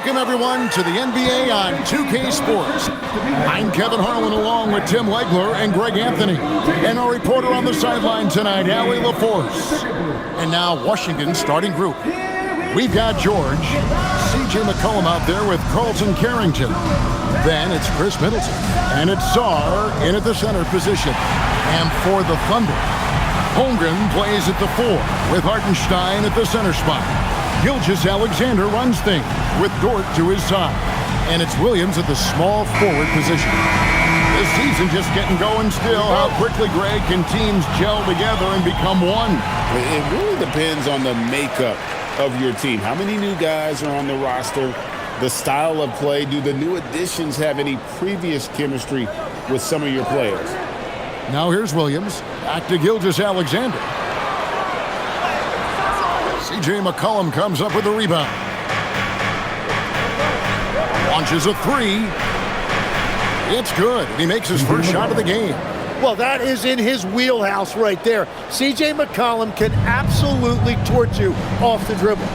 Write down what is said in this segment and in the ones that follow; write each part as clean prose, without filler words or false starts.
Welcome, everyone, to the NBA on 2K Sports. I'm Kevin Harlan along with Tim Legler and Greg Anthony. And our reporter on the sideline tonight, Allie LaForce. And now, Washington's starting group. We've got George, C.J. McCollum out there with Carlton Carrington. Then it's Chris Middleton. And it's Sarr in at the center position. And for the Thunder, Holmgren plays at the 4 with Hartenstein at the center spot. Gilgeous-Alexander runs things with Dort to his side. And it's Williams at the small forward position. This season just getting going still. How quickly, Greg, can teams gel together and become one? It really depends on the makeup of your team. How many new guys are on the roster? The style of play. Do the new additions have any previous chemistry with some of your players? Now here's Williams. Back to Gilgeous-Alexander. C.J. McCollum comes up with the rebound. Launches a 3. It's good. He makes his first shot of the game. Well, that is in his wheelhouse right there. C.J. McCollum can absolutely torch you off the dribble.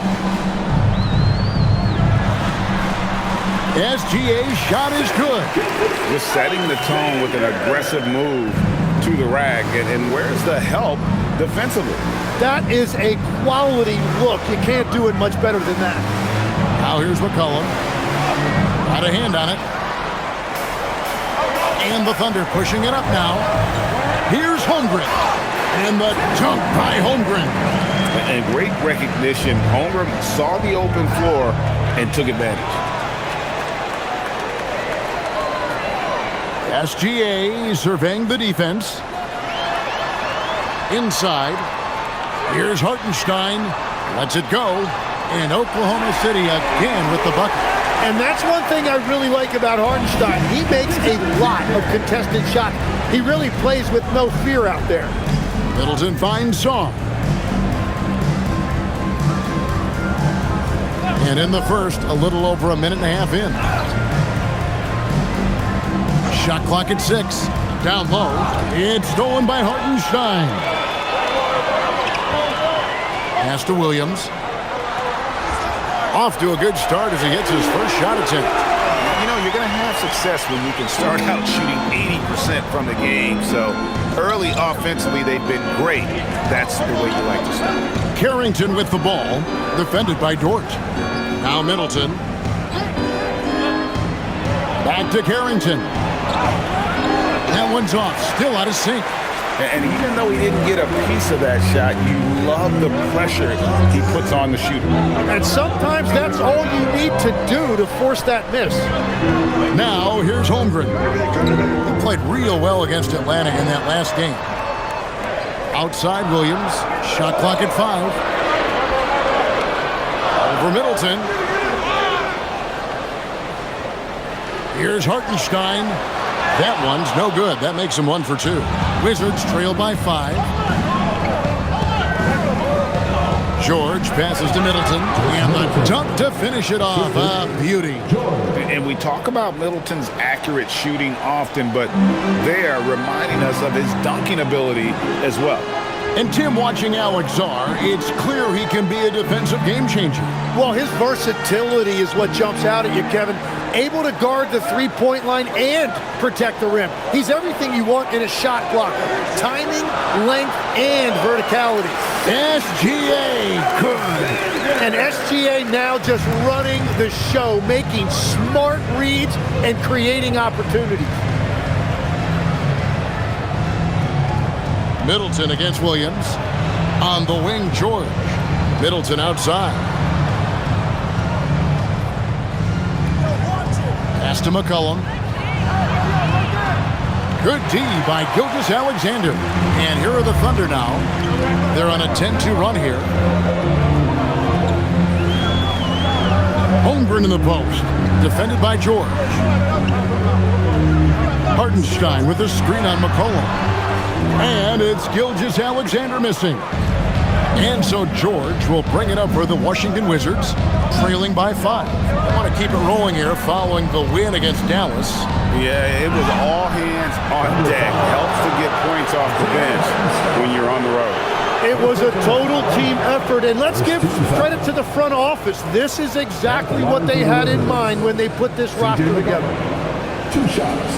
SGA's shot is good. Just setting the tone with an aggressive move to the rack. And where's the help defensively? That is a quality look. You can't do it much better than that. Now here's McCollum. Got a hand on it. And the Thunder pushing it up now. Here's Holmgren. And the dunk by Holmgren. And great recognition. Holmgren saw the open floor and took advantage. SGA surveying the defense. Inside. Here's Hartenstein. Lets it go. And Oklahoma City again with the bucket. And that's one thing I really like about Hartenstein. He makes a lot of contested shots. He really plays with no fear out there. Middleton finds Sarr. And in the first, a little over a minute and a half in. Shot clock at 6. Down low. It's stolen by Hartenstein. Pass to Williams. Off to a good start as he gets his first shot attempt. You know, you're going to have success when you can start out shooting 80% from the game. So early offensively, they've been great. That's the way you like to start. Carrington with the ball, defended by Dort. Now Middleton. Back to Carrington. That one's off, still out of sync. And even though he didn't get a piece of that shot, you love the pressure he puts on the shooter. And sometimes that's all you need to do to force that miss. Now, here's Holmgren. He played real well against Atlanta in that last game. Outside Williams. Shot clock at 5. Over Middleton. Here's Hartenstein. That one's no good. That makes him 1 for 2. Wizards trail by 5. George passes to Middleton. And the dunk to finish it off. A beauty. And we talk about Middleton's accurate shooting often, but they are reminding us of his dunking ability as well. And Tim, watching Alex Sarr, it's clear he can be a defensive game changer. Well, his versatility is what jumps out at you, Kevin. Able to guard the three-point line and protect the rim. He's everything you want in a shot blocker. Timing, length, and verticality. SGA, good. And SGA now just running the show, making smart reads and creating opportunities. Middleton against Williams. On the wing, George. Middleton outside. Pass to McCollum. Good D by Gilgeous-Alexander. And here are the Thunder now. They're on a 10-2 run here. Holmgren in the post. Defended by George. Hartenstein with a screen on McCollum. And it's Gilgeous-Alexander missing. And so George will bring it up for the Washington Wizards, trailing by 5. They want to keep it rolling here following the win against Dallas. Yeah, it was all hands on deck. Helps to get points off the bench when you're on the road. It was a total team effort, and let's give credit to the front office. This is exactly what they had in mind when they put this roster together. 2 shots.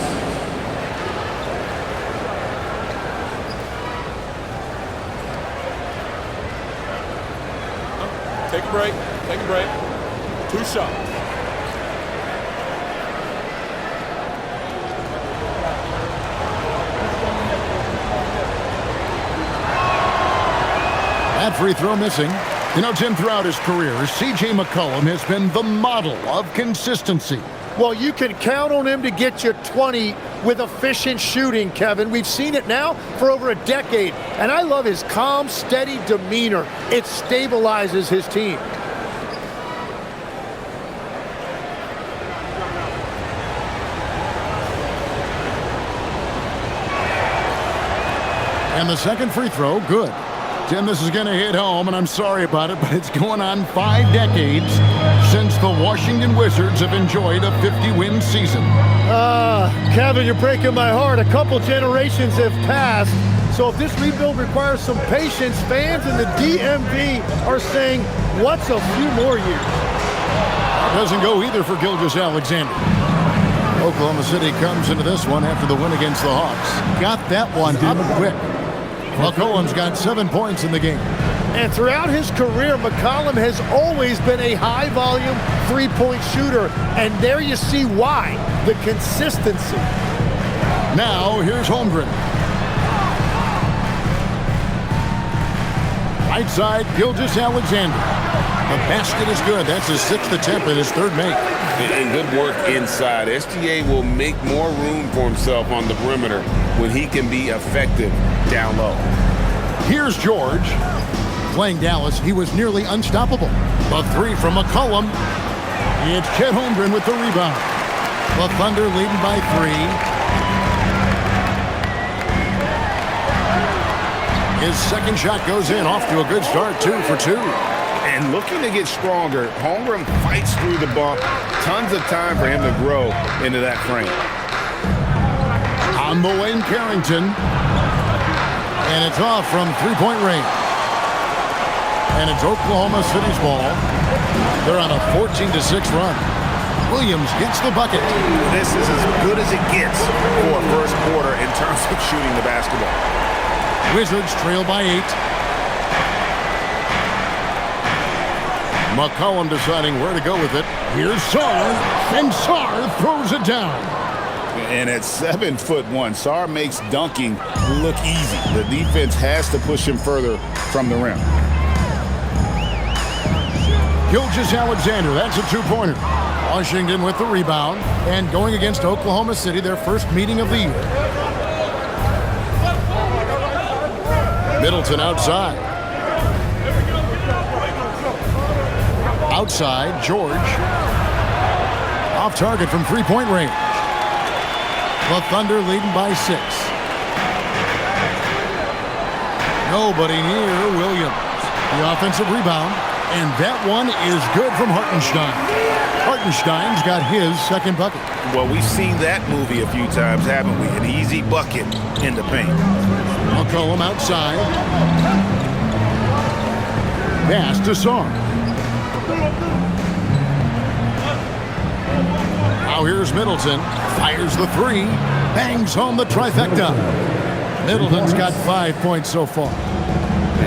Take a break. Take a break. 2 shots. That free throw missing. You know, Tim, throughout his career, C.J. McCollum has been the model of consistency. Well, you can count on him to get you 20 with efficient shooting, Kevin. We've seen it now for over a decade, and I love his calm, steady demeanor. It stabilizes his team. And the second free throw, good. Tim, this is going to hit home, and I'm sorry about it, but it's going on 5 decades since the Washington Wizards have enjoyed a 50-win season. Kevin, you're breaking my heart. A couple generations have passed. So if this rebuild requires some patience, fans in the DMV are saying, what's a few more years? Doesn't go either for Gilgeous-Alexander. Oklahoma City comes into this one after the win against the Hawks. Got that one up quick. McCollum's got 7 points in the game. And throughout his career, McCollum has always been a high-volume three-point shooter. And there you see why, the consistency. Now, here's Holmgren. Right side, Gilgeous-Alexander. The basket is good. That's his 6th attempt and his 3rd make. And good work inside. SGA will make more room for himself on the perimeter when he can be effective down low. Here's George. Playing Dallas, he was nearly unstoppable. A 3 from McCollum. It's Chet Holmgren with the rebound. The Thunder leading by 3. His second shot goes in, off to a good start, 2 for 2. And looking to get stronger, Holmgren fights through the bump. Tons of time for him to grow into that frame. On the wing, Carrington. And it's off from 3-point range. And it's Oklahoma City's ball. They're on a 14-6 run. Williams gets the bucket. This is as good as it gets for a first quarter in terms of shooting the basketball. Wizards trail by 8. McCollum deciding where to go with it. Here's Sarr, and Sarr throws it down. And at 7'1", Sarr makes dunking look easy. The defense has to push him further from the rim. Gilgeous-Alexander, that's a 2-pointer. Washington with the rebound, and going against Oklahoma City, their first meeting of the year. Middleton outside. Outside, George. Off target from 3-point range. The Thunder leading by 6. Nobody near Williams. The offensive rebound, and that one is good from Hartenstein. Hartenstein's got his second bucket. Well, we've seen that movie a few times, haven't we? An easy bucket in the paint. McCollum outside. Pass to Sarr. Now here's Middleton. Fires the 3. Bangs home the trifecta. Middleton's got 5 points so far.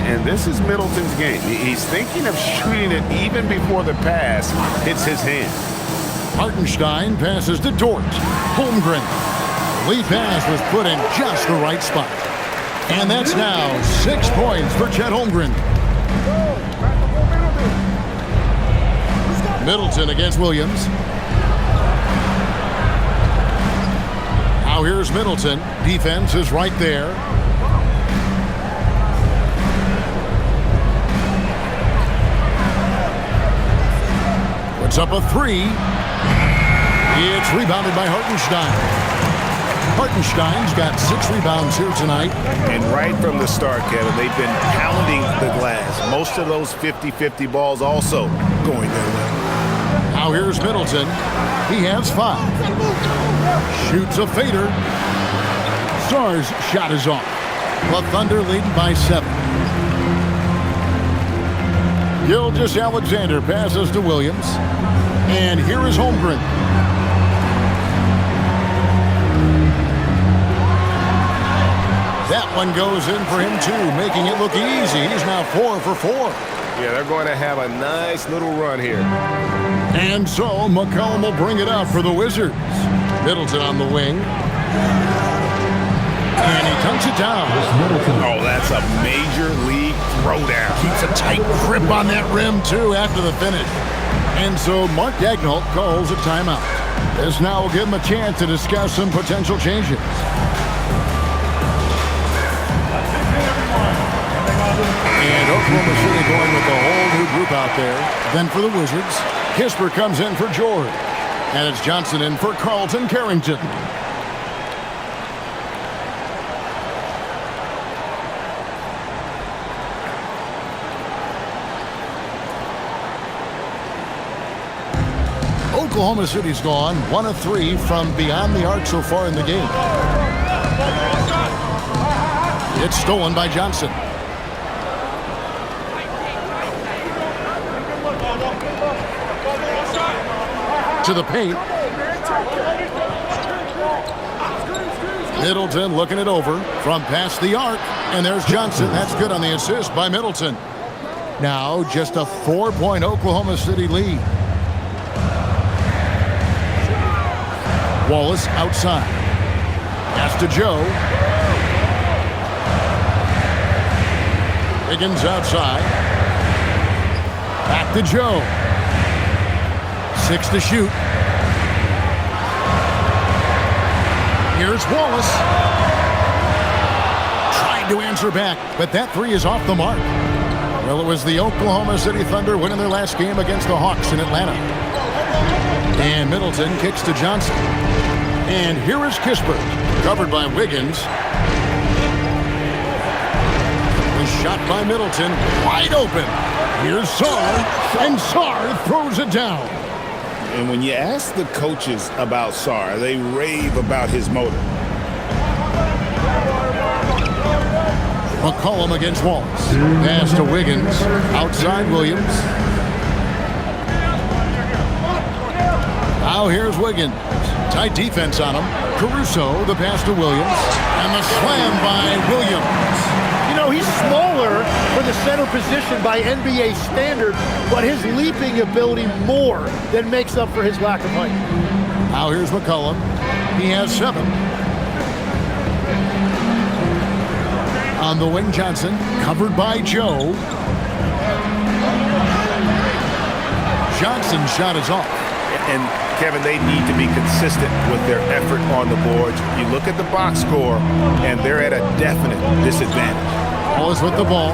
And this is Middleton's game. He's thinking of shooting it even before the pass hits his hand. Hartenstein passes to Dort. Holmgren. The lead pass was put in just the right spot. And that's now 6 points for Chet Holmgren. Middleton against Williams. Now here's Middleton. Defense is right there. Puts up a 3. It's rebounded by Hartenstein. Hartenstein's got 6 rebounds here tonight. And right from the start, Kevin, they've been pounding the glass. Most of those 50-50 balls also going their way. Now here's Middleton. He has 5. Shoots a fader. Sarr's shot is off. The Thunder leading by 7. Gilgeous-Alexander passes to Williams. And here is Holmgren. That one goes in for him, too, making it look easy. He's now 4 for 4. Yeah, they're going to have a nice little run here. And so McCollum will bring it up for the Wizards. Middleton on the wing. And he dunks it down. Oh, that's a major league throwdown. Keeps a tight grip on that rim, too, after the finish. And so Mark Daigneault calls a timeout. This now will give him a chance to discuss some potential changes. And Oklahoma City going with the whole new group out there. Then for the Wizards, Kisper comes in for George. And it's Johnson in for Carlton Carrington. Oklahoma City's gone 1 of 3 from beyond the arc so far in the game. It's stolen by Johnson. To the paint. Middleton looking it over from past the arc. And there's Johnson. That's good on the assist by Middleton. Now just a 4-point Oklahoma City lead. Wallace outside. Pass to Joe. Higgins outside. Back to Joe. 6 to shoot. Here's Wallace. Trying to answer back, but that 3 is off the mark. Well, it was the Oklahoma City Thunder winning their last game against the Hawks in Atlanta. And Middleton kicks to Johnson. And here is Kisper, covered by Wiggins. The shot by Middleton, wide open. Here's Sarr, and Sarr throws it down. And when you ask the coaches about Sarr, they rave about his motor. McCollum against Wallace. Pass to Wiggins. Outside Williams. Now here's Wiggins. Tight defense on him. Caruso, the pass to Williams. And the slam by Williams. You know, he's smaller for the center position by NBA standard, but his leaping ability more than makes up for his lack of height. Now here's McCollum. He has 7. On the wing, Johnson, covered by Joe. Johnson's shot is off. And Kevin, they need to be consistent with their effort on the boards. You look at the box score, and they're at a definite disadvantage. Wallace with the ball,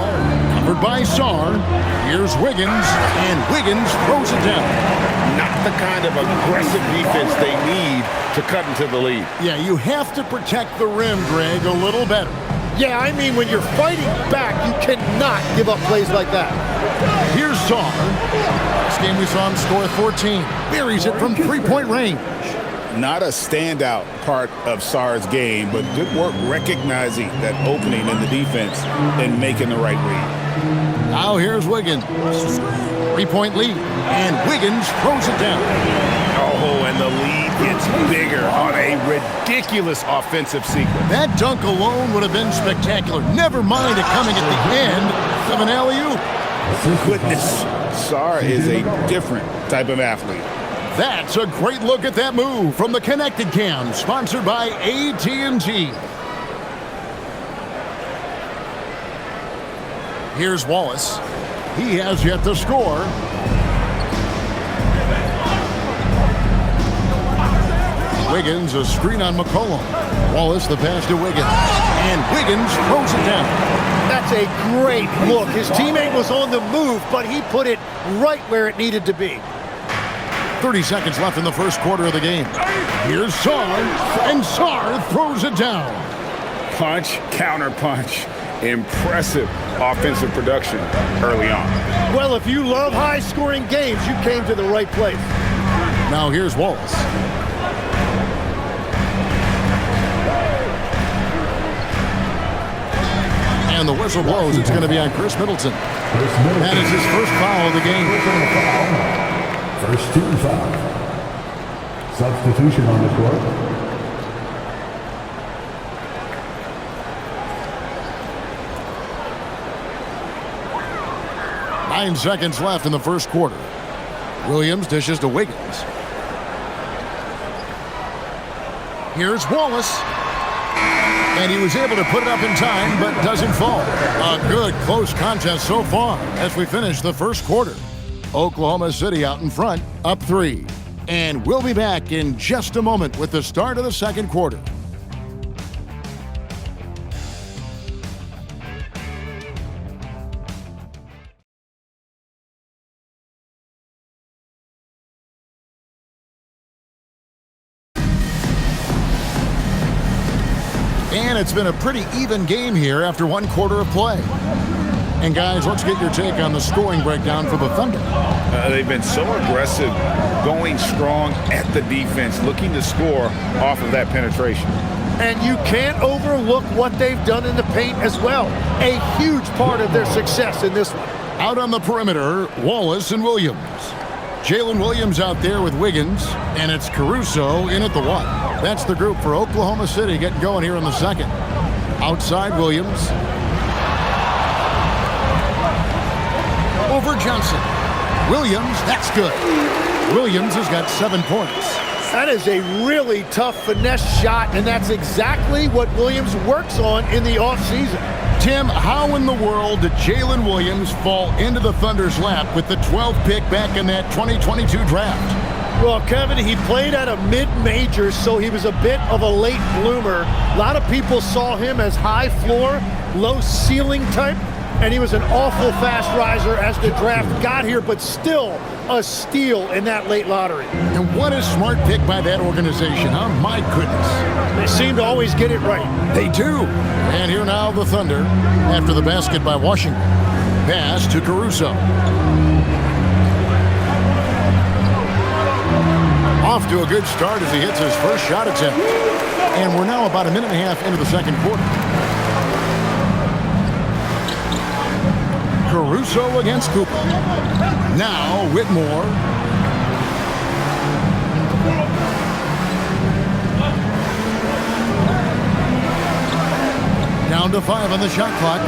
covered by Sarr. Here's Wiggins, and Wiggins throws it down. Not the kind of aggressive defense they need to cut into the lead. Yeah, you have to protect the rim, Greg, a little better. Yeah, I mean, when you're fighting back, you cannot give up plays like that. Here's Sarr. Last game we saw him score 14. Buries it from 3-point range. Not a standout part of Sarr's game, but good work recognizing that opening in the defense and making the right read. Now here's Wiggins. 3-point lead, and Wiggins throws it down. Oh, and the lead gets bigger on a ridiculous offensive sequence. That dunk alone would have been spectacular. Never mind it coming at the end of an alley-oop. Goodness, Sarr is a different type of athlete. That's a great look at that move from the Connected Cam, sponsored by AT&T. Here's Wallace. He has yet to score. Wiggins, a screen on McCollum. Wallace, the pass to Wiggins. And Wiggins throws it down. That's a great look. His teammate was on the move, but he put it right where it needed to be. 30 seconds left in the first quarter of the game. Here's Sarr, and Sarr throws it down. Punch, counter punch. Impressive offensive production early on. Well, if you love high-scoring games, you came to the right place. Now here's Wallace. And the whistle blows. It's going to be on Chris Middleton. That is his first foul of the game. First team foul. Substitution on the court. Nine seconds left in the first quarter. Williams dishes to Wiggins. Here's Wallace. And he was able to put it up in time, but doesn't fall. A good, close contest so far as we finish the first quarter. Oklahoma City out in front, up 3. And we'll be back in just a moment with the start of the second quarter. And it's been a pretty even game here after one quarter of play. And guys, let's get your take on the scoring breakdown for the Thunder. They've been so aggressive, going strong at the defense, looking to score off of that penetration. And you can't overlook what they've done in the paint as well. A huge part of their success in this one. Out on the perimeter, Wallace and Williams. Jalen Williams out there with Wiggins, and it's Caruso in at the 1. That's the group for Oklahoma City getting going here in the second. Outside Williams. Over Johnson. Williams, that's good. Williams has got 7 points. That is a really tough finesse shot, and that's exactly what Williams works on in the offseason. Tim, how in the world did Jalen Williams fall into the Thunder's lap with the 12th pick back in that 2022 draft? Well, Kevin, he played at a mid-major, so he was a bit of a late bloomer. A lot of people saw him as high floor, low ceiling type, and he was an awful fast riser as the draft got here, but still a steal in that late lottery. And what a smart pick by that organization, huh? My goodness. They seem to always get it right. They do. And here now the Thunder after the basket by Washington. Pass to Caruso. Off to a good start as he hits his first shot attempt. And we're now about a minute and a half into the second quarter. Caruso against Cooper. Now Whitmore. Down to 5 on the shot clock.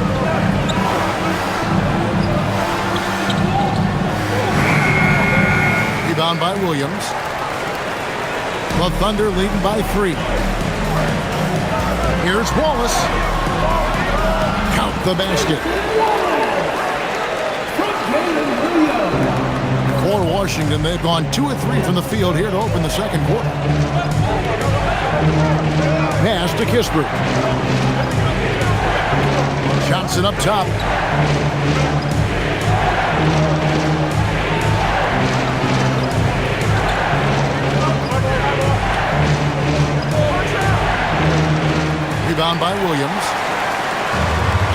Rebound by Williams. The Thunder leading by 3. Here's Wallace. Count the basket. For Washington, they've gone 2 of 3 from the field here to open the second quarter. Pass to Kispert. Johnson up top. Rebound by Williams.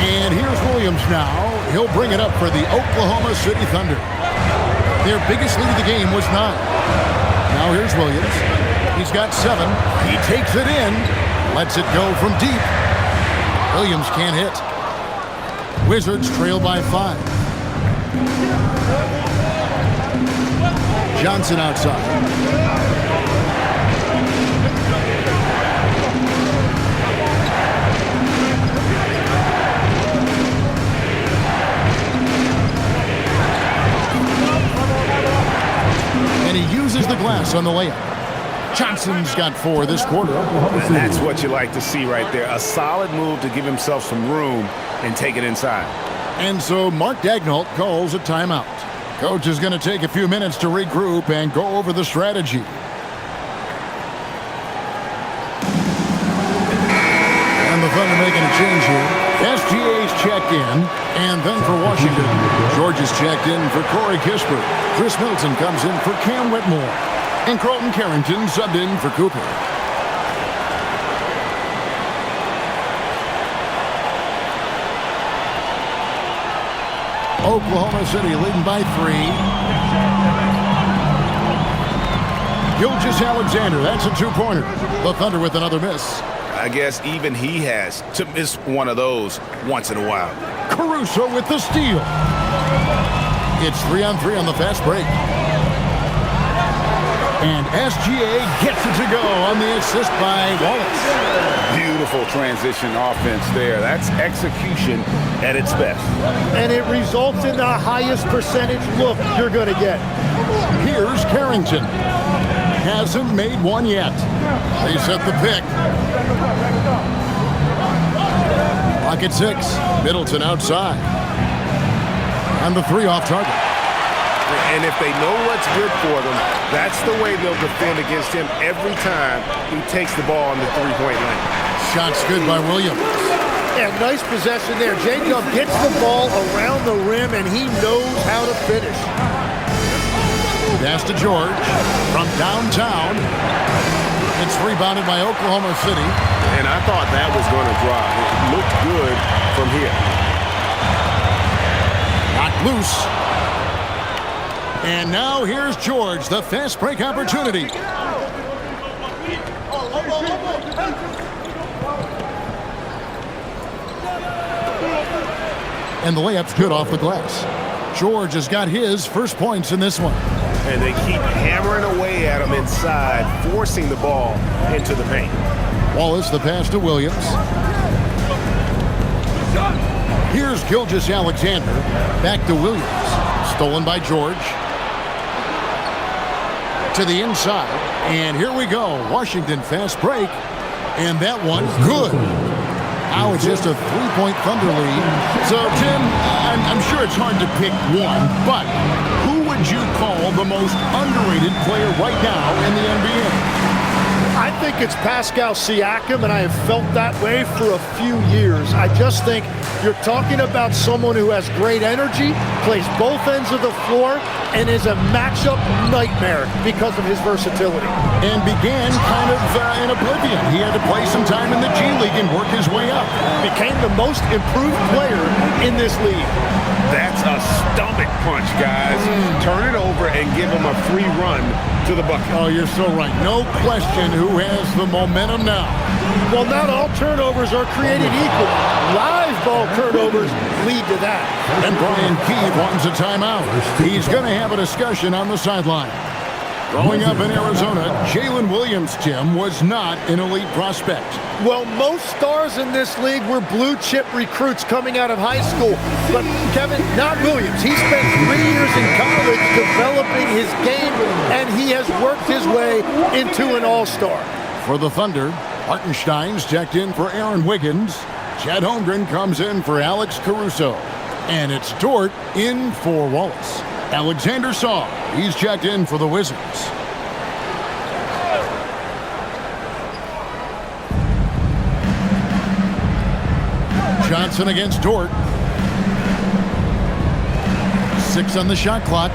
And here's Williams now. He'll bring it up for the Oklahoma City Thunder. Their biggest lead of the game was 9. Now here's Williams. He's got 7. He takes it in. Lets it go from deep. Williams can't hit. Wizards trail by 5. Johnson outside. And he uses the glass on the layup. Johnson's got 4 this quarter. And that's what you like to see right there. A solid move to give himself some room and take it inside. And so Mark Daigneault calls a timeout. Coach is going to take a few minutes to regroup and go over the strategy. And the Thunder making a change here. SGA's checked in. And then for Washington, George is checked in for Corey Kispert. Chris Middleton comes in for Cam Whitmore. And Carlton Carrington subbed in for Cooper. Oklahoma City leading by 3. Gilgeous Alexander, that's a 2-pointer. The Thunder with another miss. I guess even he has to miss one of those once in a while. Caruso with the steal. It's 3-on-3 on the fast break. And SGA gets it to go on the assist by Wallace. Beautiful transition offense there. That's execution at its best. And it results in the highest percentage look you're going to get. Here's Carrington. Hasn't made one yet. They set the pick. Clock at 6. Middleton outside. And the 3 off target. And if they know what's good for them, that's the way they'll defend against him every time he takes the ball in the three-point line. Shot's good by Williams. Yeah, nice possession there. J-Dub gets the ball around the rim, and he knows how to finish. Pass to George from downtown. It's rebounded by Oklahoma City. And I thought that was going to drop. It looked good from here. Knocked loose. And now here's George, the fast break opportunity. And the layup's good off the glass. George has got his first points in this one. And they keep hammering away at him inside, forcing the ball into the paint. Wallace, the pass to Williams. Here's Gilgeous-Alexander. Back to Williams. Stolen by George. To the inside. And here we go. Washington fast break. And that one, good. Now it's just a 3-point Thunder lead. So, Tim, I'm sure it's hard to pick one, but who would you call the most underrated player right now in the NBA? I think it's Pascal Siakam, and I have felt that way for a few years. I just think you're talking about someone who has great energy, plays both ends of the floor, and is a matchup nightmare because of his versatility. And began kind of in oblivion. He had to play some time in the G League and work his way up. Became the most improved player in this league. That's a stomach punch, guys. Turn it over and give him a free run to the bucket. Oh, you're so right. No question who has the momentum now. Well, not all turnovers are created equal. Live ball turnovers lead to that. And Brian Keith wants a timeout. He's going to have a discussion on the sideline. Growing up in Arizona, Jalen Williams, Tim, was not an elite prospect. Well, most stars in this league were blue-chip recruits coming out of high school. But, Kevin, not Williams. He spent 3 years in college developing his game, and he has worked his way into an all-star. For the Thunder, Hartenstein's checked in for Aaron Wiggins. Chad Holmgren comes in for Alex Caruso. And it's Dort in for Wallace. Alexander Saw, he's checked in for the Wizards. Johnson against Dort. 6 on the shot clock.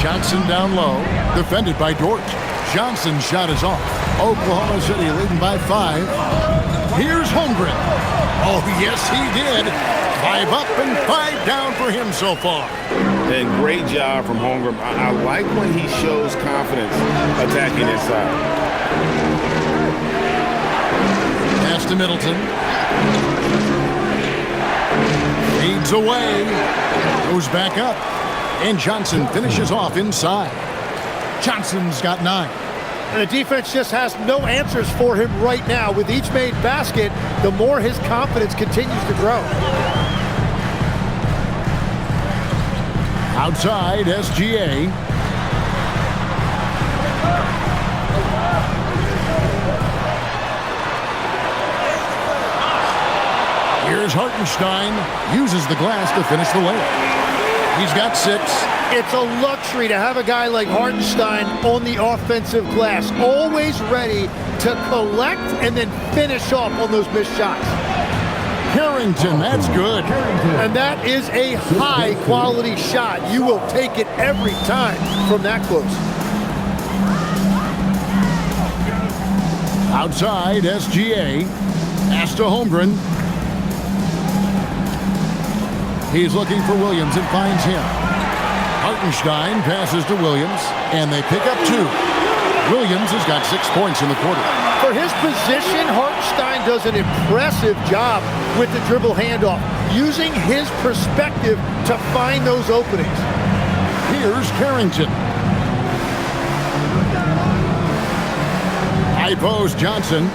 Johnson down low, defended by Dort. Johnson's shot is off. Oklahoma City leading by 5. Here's Holmgren. Oh, yes, he did. 5 up and 5 down for him so far. And great job from Holmgren. I like when he shows confidence attacking inside. Pass to Middleton. Feeds away. Goes back up. And Johnson finishes off inside. Johnson's got 9. And the defense just has no answers for him right now. With each made basket, the more his confidence continues to grow. Outside, SGA. Here's Hartenstein. Uses the glass to finish the layup. He's got 6. It's a luxury to have a guy like Hartenstein on the offensive glass, always ready to collect and then finish off on those missed shots. Carrington, that's good. And that is a high-quality shot. You will take it every time from that close. Outside, SGA. Pass to Holmgren. He's looking for Williams and finds him. Hartenstein passes to Williams, and they pick up 2. Williams has got 6 points in the quarter. For his position, Hartenstein does an impressive job with the dribble handoff, using his perspective to find those openings. Here's Carrington. High post Johnson.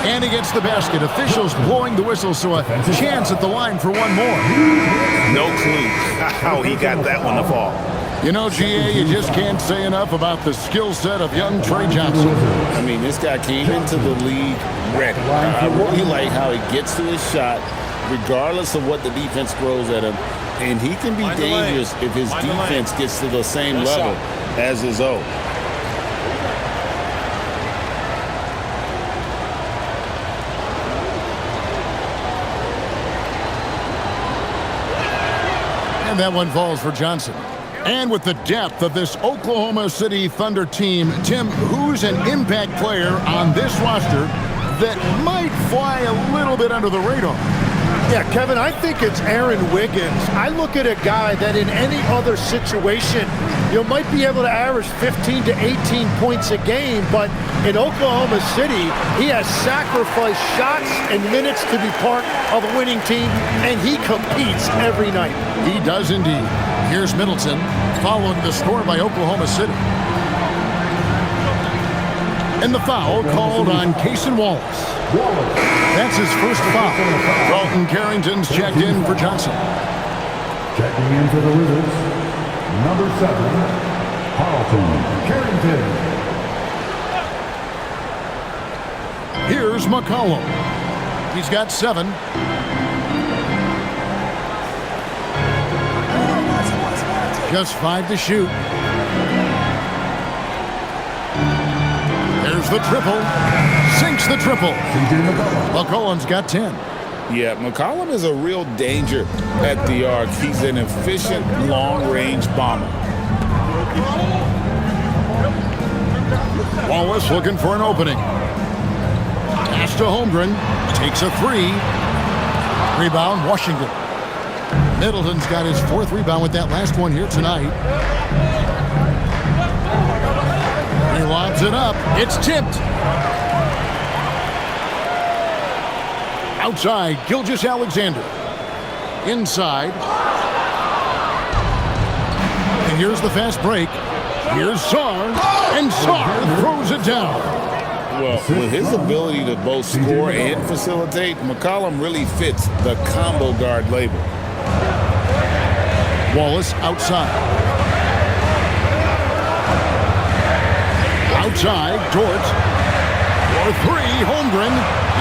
And he gets the basket. Officials blowing the whistle, so a chance at the line for one more. No clue how he got that one to fall. You know, GA, you just can't say enough about the skill set of young Trey Johnson. I mean, this guy came into the league ready. I really like how he gets to his shot, regardless of what the defense throws at him. And he can be dangerous if his defense gets to the same level as his own. And that one falls for Johnson. And with the depth of this Oklahoma City Thunder team, Tim, who's an impact player on this roster that might fly a little bit under the radar? Yeah, Kevin, I think it's Aaron Wiggins. I look at a guy that in any other situation, you might be able to average 15 to 18 points a game, but in Oklahoma City, he has sacrificed shots and minutes to be part of a winning team, and he competes every night. He does indeed. Here's Middleton, following the score by Oklahoma City. And the foul called on Cason Wallace. That's his first foul. Dalton Carrington's checked in for Johnson. Checking in for the Wizards, number 7, Carlton Carrington. Here's McCollum. He's got 7. Just 5 to shoot. There's the triple. Sinks the triple. McCollum's got 10. Yeah, McCollum is a real danger at the arc. He's an efficient long-range bomber. Wallace looking for an opening. Pass to Holmgren. Takes a 3. Rebound, Washington. Middleton's got his 4th rebound with that last one here tonight. He lobs it up. It's tipped. Outside, Gilgeous-Alexander. Inside. And here's the fast break. Here's Sarr. And Sarr throws it down. Well, with his ability to both score and facilitate, McCollum really fits the combo guard label. Wallace outside. Outside, George. For 3, Holmgren.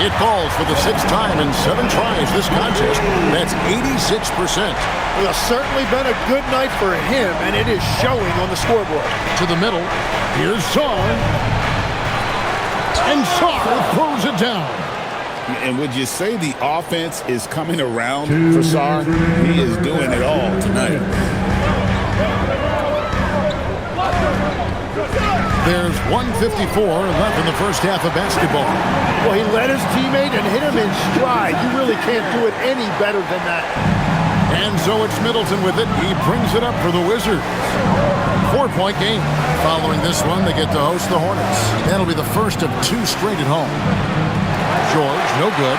It falls for the 6th time in 7 tries this contest. That's 86%. Well, it's certainly been a good night for him, and it is showing on the scoreboard. To the middle. Here's Sarr. And Sarr throws it down. And would you say the offense is coming around for Sarr? He is doing it all tonight. There's 1:54 left in the first half of basketball. Well, he led his teammate and hit him in stride. You really can't do it any better than that. And so it's Middleton with it. He brings it up for the Wizards. 4-point game. Following this one, they get to host the Hornets. That'll be the first of 2 straight at home. George, no good.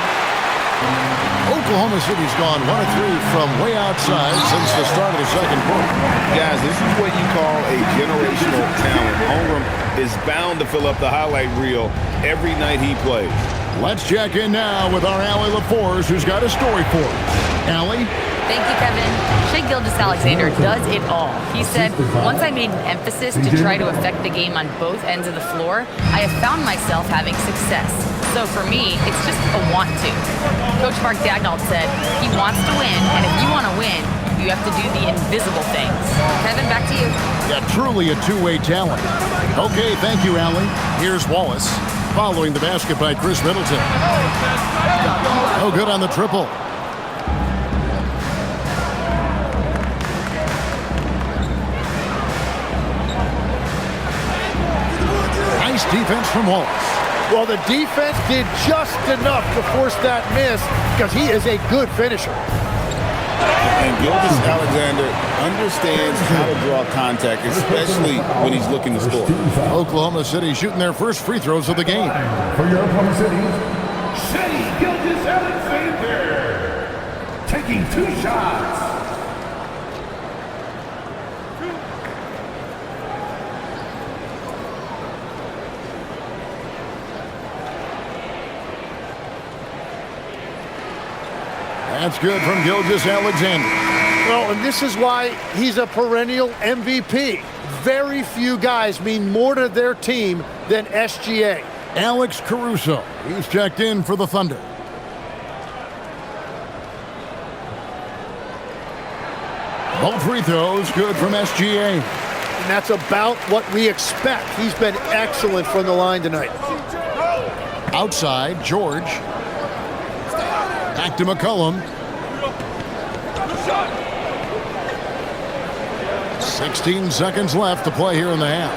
Oklahoma City's gone 1 of 3 from way outside since the start of the second quarter. Guys, this is what you call a generational talent. Holmgren is bound to fill up the highlight reel every night he plays. Let's check in now with our Allie LaForce, who's got a story for us. Allie? Thank you, Kevin. Shai Gilgeous-Alexander does it all. He said, once I made an emphasis to try to affect the game on both ends of the floor, I have found myself having success. So for me, it's just a want to. Coach Mark Daigneault said, he wants to win, and if you want to win, you have to do the invisible things. Kevin, back to you. Yeah, truly a two-way talent. Okay, thank you, Allie. Here's Wallace, following the basket by Chris Middleton. No good on the triple. Nice defense from Wallace. Well, the defense did just enough to force that miss because he is a good finisher. And Gilgeous-Alexander understands how to draw contact, especially when he's looking to score. Oklahoma City shooting their first free throws of the game. For your Oklahoma City, Shea Gilgeous-Alexander, taking 2 shots. That's good from Gilgeous-Alexander. Well, and this is why he's a perennial MVP. Very few guys mean more to their team than SGA. Alex Caruso, he's checked in for the Thunder. Both free throws good from SGA. And that's about what we expect. He's been excellent from the line tonight. Outside, George. Back to McCollum. 16 seconds left to play here in the half.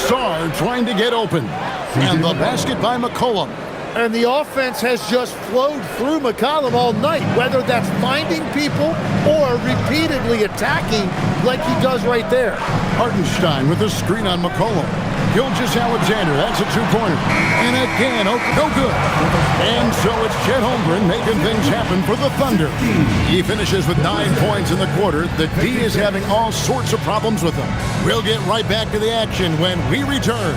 Sarr trying to get open. And the basket by McCollum. And the offense has just flowed through McCollum all night, whether that's finding people or repeatedly attacking like he does right there. Hartenstein with a screen on McCollum. Gilgeous-Alexander, that's a two-pointer. And again, no good. And so it's Chet Holmgren making things happen for the Thunder. He finishes with 9 points in the quarter. The D is having all sorts of problems with him. We'll get right back to the action when we return.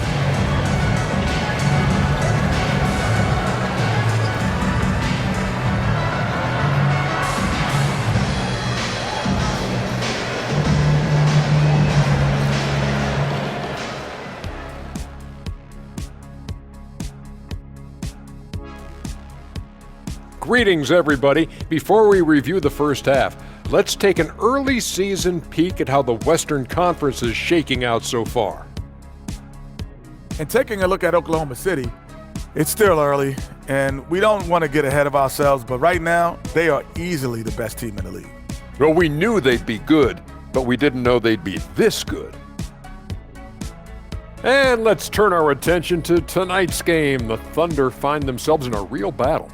Greetings, everybody. Before we review the first half, let's take an early season peek at how the Western Conference is shaking out so far. And taking a look at Oklahoma City, it's still early, and we don't want to get ahead of ourselves, but right now, they are easily the best team in the league. Well, we knew they'd be good, but we didn't know they'd be this good. And let's turn our attention to tonight's game. The Thunder find themselves in a real battle.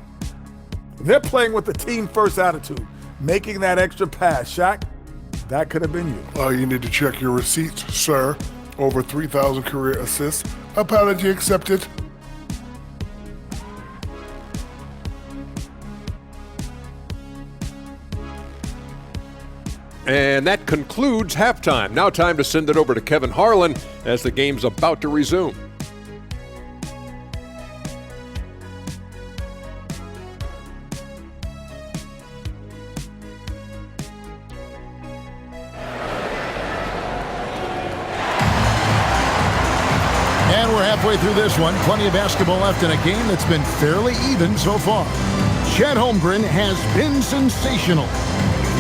They're playing with the team-first attitude, making that extra pass. Shaq, that could have been you. You need to check your receipts, sir. Over 3,000 career assists. Apology accepted. And that concludes halftime. Now time to send it over to Kevin Harlan as the game's about to resume. Halfway through this one, plenty of basketball left in a game that's been fairly even so far. Chet Holmgren has been sensational.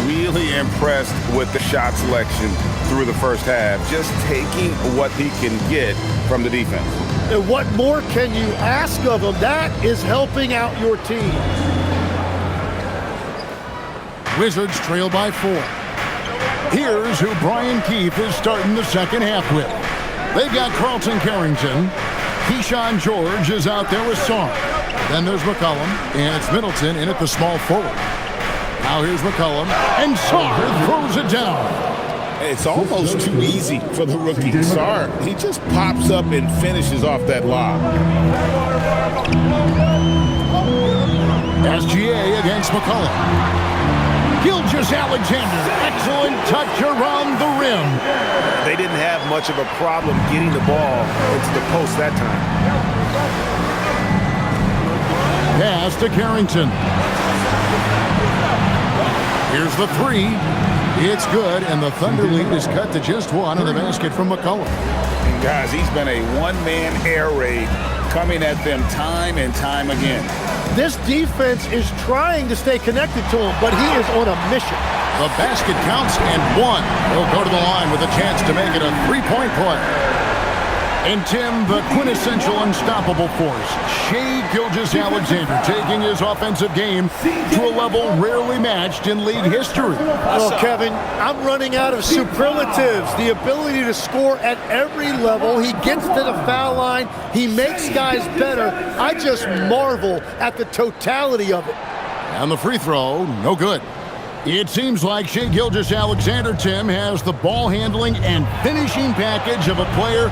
Really impressed with the shot selection through the first half, just taking what he can get from the defense. And what more can you ask of him? That is helping out your team. Wizards trail by 4. Here's who Brian Keefe is starting the second half with. They've got Carlton Carrington. Keyshawn George is out there with Sarr. Then there's McCollum, and it's Middleton in at the small forward. Now here's McCollum, and Sarr throws it down. It's almost too easy for the rookie. Sarr, he just pops up and finishes off that lob. SGA against McCollum. Gilgeous-Alexander, excellent touch around the rim. They didn't have much of a problem getting the ball into the post that time. Pass to Carrington. Here's the 3. It's good, and the Thunder lead is cut to just 1 on the basket from McCollum. And guys, he's been a one-man air raid coming at them time and time again. This defense is trying to stay connected to him, but he is on a mission. The basket counts, and 1. He'll go to the line with a chance to make it a 3-point play. And Tim, the quintessential unstoppable force, Shea Gilgeous-Alexander, taking his offensive game to a level rarely matched in league history. Well, Kevin, I'm running out of superlatives. The ability to score at every level. He gets to the foul line. He makes guys better. I just marvel at the totality of it. And the free throw, no good. It seems like Shai Gilgeous-Alexander, Tim, has the ball handling and finishing package of a player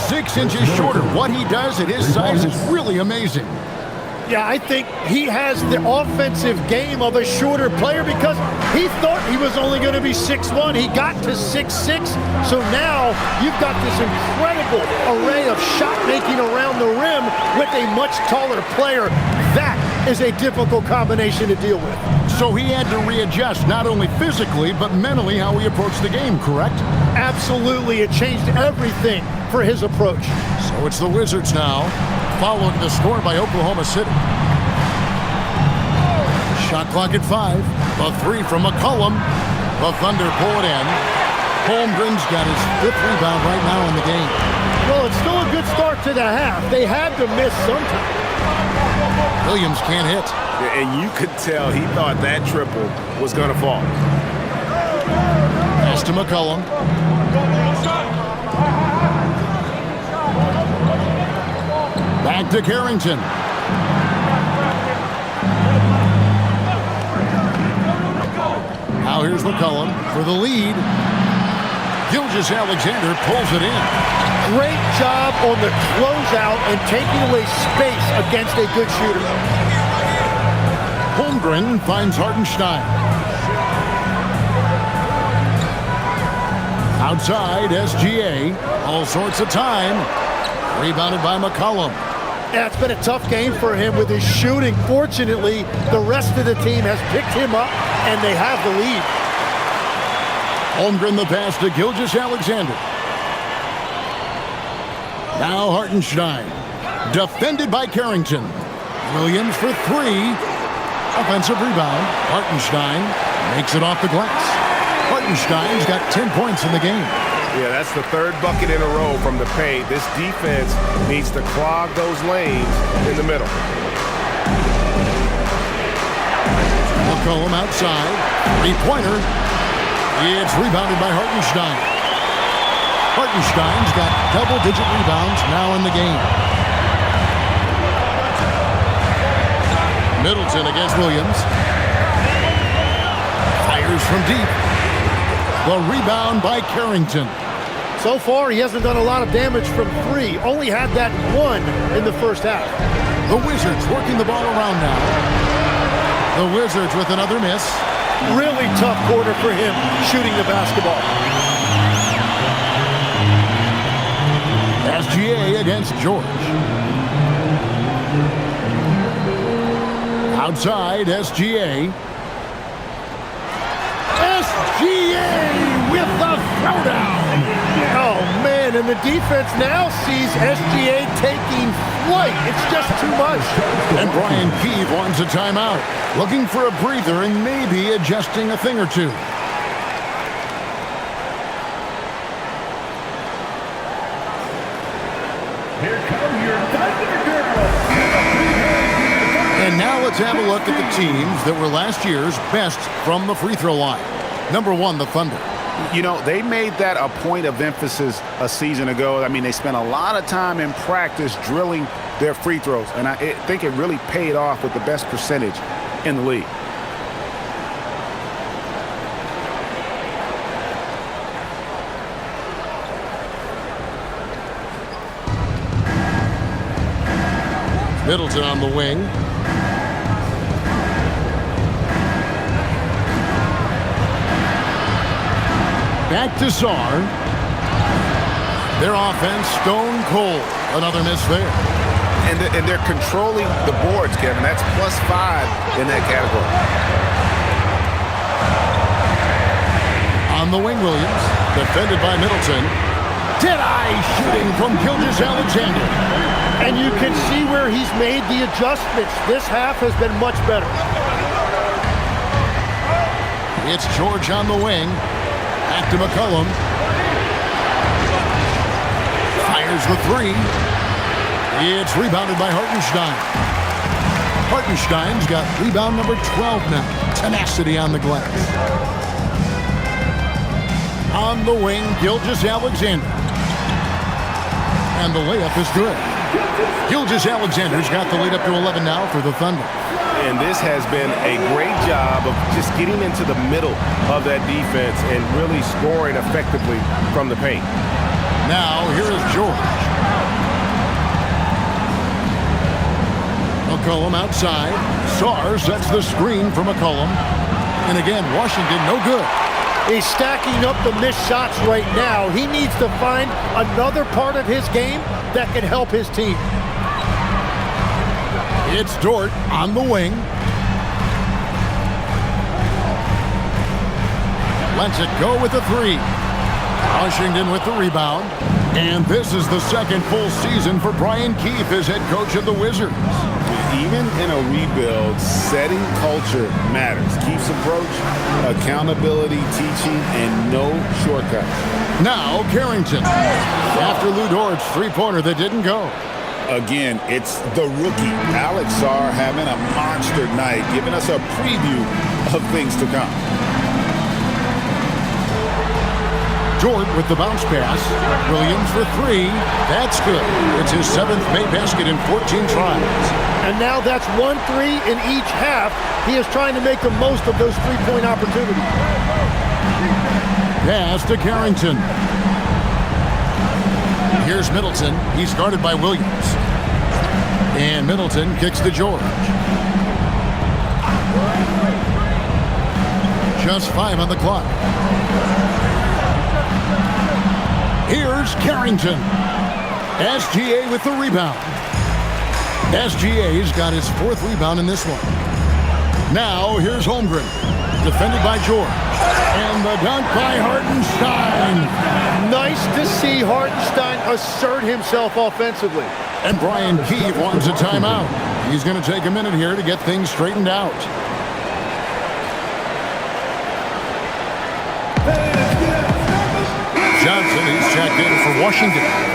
6 inches shorter. What he does at his size is really amazing. Yeah, I think he has the offensive game of a shorter player because he thought he was only going to be 6'1". He got to 6'6". So now you've got this incredible array of shot making around the rim with a much taller player. That is a difficult combination to deal with. So he had to readjust not only physically but mentally how he approached the game, correct? Absolutely. It changed everything for his approach. So it's the Wizards now, following the score by Oklahoma City. Shot clock at 5. The 3 from McCollum. The Thunder pull it in. Holmgren's got his 5th rebound right now in the game. Well, it's still a good start to the half. They had to miss sometime. Williams can't hit. And you could tell he thought that triple was going to fall. Pass to McCollum. Back to Carrington. Now here's McCollum for the lead. Gilgeous-Alexander pulls it in. Great job on the closeout and taking away space against a good shooter. Holmgren finds Hartenstein. Outside, SGA. All sorts of time. Rebounded by McCollum. Yeah, it's been a tough game for him with his shooting. Fortunately, the rest of the team has picked him up, and they have the lead. Holmgren the pass to Gilgeous-Alexander. Now Hartenstein. Defended by Carrington. Williams for 3. Offensive rebound. Hartenstein makes it off the glass. Hartenstein's got 10 points in the game. Yeah, that's the 3rd bucket in a row from the paint. This defense needs to clog those lanes in the middle. McCollum outside. 3-pointer. It's rebounded by Hartenstein. Hartenstein's got double-digit rebounds now in the game. Middleton against Williams. Fires from deep. The rebound by Carrington. So far, he hasn't done a lot of damage from 3. Only had that 1 in the first half. The Wizards working the ball around now. The Wizards with another miss. Really tough quarter for him shooting the basketball. SGA against George. Outside, SGA. SGA with the throwdown. Oh, man, and the defense now sees SGA taking flight. It's just too much. And Brian Keefe wants a timeout. Looking for a breather and maybe adjusting a thing or two. Here come your Thunder Girls. And now let's have a look at the teams that were last year's best from the free throw line. Number 1, the Thunder. You know, they made that a point of emphasis a season ago. I mean, they spent a lot of time in practice drilling their free throws, and I think it really paid off with the best percentage in the league. Middleton on the wing. Back to Sarr. Their offense stone cold. Another miss there. And they're controlling the boards, Kevin. That's +5 in that category. On the wing, Williams. Defended by Middleton. Dead-eye shooting from Gilgeous-Alexander. And you can see where he's made the adjustments. This half has been much better. It's George on the wing. Back to McCollum. Fires the 3. It's rebounded by Hartenstein. Hartenstein's got rebound number 12 now. Tenacity on the glass. On the wing, Gilgeous-Alexander. And the layup is good. Gilgeous-Alexander's got the lead up to 11 now for the Thunder. And this has been a great job of just getting into the middle of that defense and really scoring effectively from the paint. Now, here is George. McCollum outside. Sarr sets the screen for McCollum. And again, Washington no good. He's stacking up the missed shots right now. He needs to find another part of his game that can help his team. It's Dort on the wing. Lets it go with the three. Washington with the rebound. And this is the second full season for Brian Keefe as head coach of the Wizards. Even in a rebuild, setting culture matters. Keefe's approach, accountability, teaching, and no shortcuts. Now Carrington. After Lou Dort's three-pointer that didn't go. Again, it's the rookie, Alex Sarr, having a monster night, giving us a preview of things to come. Dort with the bounce pass. Williams for three. That's good. It's his 7th May basket in 14 tries. And now that's 1 3 in each half. He is trying to make the most of those three-point opportunities. Pass to Carrington. Here's Middleton. He's guarded by Williams. And Middleton kicks to George. Just 5 on the clock. Here's Carrington. SGA with the rebound. SGA's got his 4th rebound in this one. Now here's Holmgren. Defended by George. And the dunk by Hartenstein. Nice to see Hartenstein assert himself offensively. And Brian Keefe wants a timeout. He's going to take a minute here to get things straightened out. Johnson, he's checked in for Washington.